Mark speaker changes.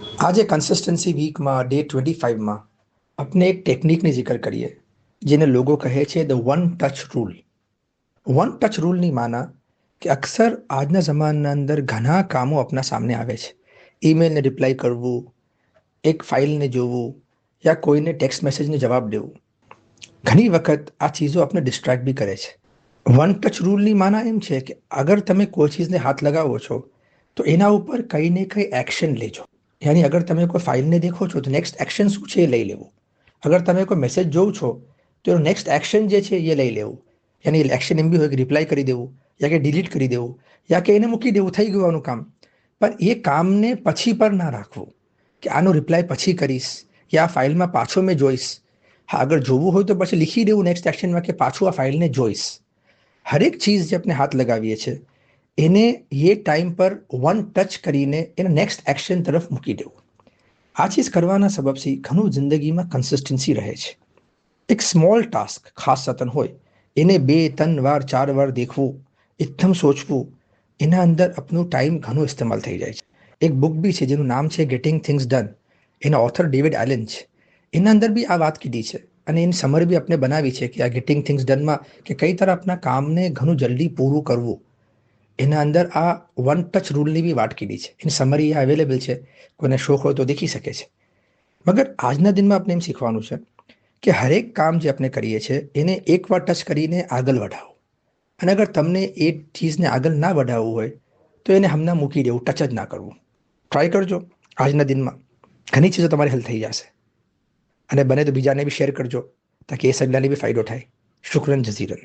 Speaker 1: આજે કન્સિસ્ટન્સી વીકમાં ડે 25માં આપણે એક ટેકનિકની જિક્ર કરીએ જેને લોકો કહે છે the one touch rule. One touch રૂલની માના કે અક્સર આજના જમાનાના અંદર ઘણા કામો આપણા સામે આવે છે. ઈમેલને રિપ્લાય કરવું, એક ફાઇલને જોવું યા કોઈને ટેક્સ્ટ મેસેજને જવાબ દેવું. ઘણી વખત આ ચીજો આપણે ડિસ્ટ્રેક્ટ બી કરે છે. વન ટચ રૂલની માના એમ છે કે અગર તમે કોઈ ચીજને હાથ લગાવો છો તો એના ઉપર કંઈ ને કંઈ એક્શન લેજો. યાની અગર તમે કોઈ ફાઇલને દેખો છો તો નેક્સ્ટ એક્શન શું છે એ લઈ લેવું. અગર તમે કોઈ મેસેજ જોવો છો તો એનો નેક્સ્ટ એક્શન જે છે એ લઈ લેવું. યાની એક્શન એમ બી હોય કે રિપ્લાય કરી દેવું યા કે ડિલીટ કરી દેવું યા કે એને મૂકી દેવું, થઈ ગયું આનું કામ. પણ એ કામને પછી પર ના રાખવું કે આનો રિપ્લાય પછી કરીશ યા આ ફાઇલમાં પાછો મેં જોઈશ. હા, અગર જોવું હોય તો પછી લીખી દેવું નેક્સ્ટ એક્શનમાં કે પાછું આ ફાઇલને જોઈશ. હરેક ચીજ જે આપણે હાથ લગાવીએ છીએ એને એ ટાઈમ પર વન ટચ કરીને એને નેક્સ્ટ એક્શન તરફ મૂકી દેવું. આ ચીજ કરવાના સબબથી ઘણું જિંદગીમાં કન્સિસ્ટન્સી રહે છે. એક સ્મોલ ટાસ્ક ખાસ સતન હોય એને 2-3 વાર 4 વાર દેખવું, એકદમ સોચવું, એના અંદર આપનું ટાઈમ ઘણું ઇસ્તેમાલ થઈ જાય છે. એક બુક બી છે જેનું નામ છે ગેટિંગ થિંગ્સ ડન. એના ઓથર ડેવિડ એલન છે. એના અંદર બી આ વાત કીધી છે અને એની સમર બી આપણે બનાવી છે કે આ ગેટિંગ થિંગ્સ ડનમાં કે કઈ તરહ આપણા કામને ઘણું જલ્દી પૂરું કરવું. એના અંદર આ વન ટચ રૂલની બી વાત કીધી છે. એની સમરી અવેલેબલ છે, કોઈને શોખ હોય તો દેખી શકે છે. મગર આજના દિનમાં આપણે એમ શીખવાનું છે કે હરેક કામ જે આપણે કરીએ છીએ એને એકવાર ટચ કરીને આગળ વધાવો. અને અગર તમને એ ચીજને આગળ ના વધાવવું હોય તો એને હમણાં મૂકી દેવું, ટચ જ ના કરવું. ટ્રાય કરજો આજના દિનમાં, ઘણી ચીજો તમારી હલ થઈ જશે. અને બને તો બીજાને બી શેર કરજો તાકી એ સગલાને બી ફાયદો થાય. શુક્રન જઝીરન.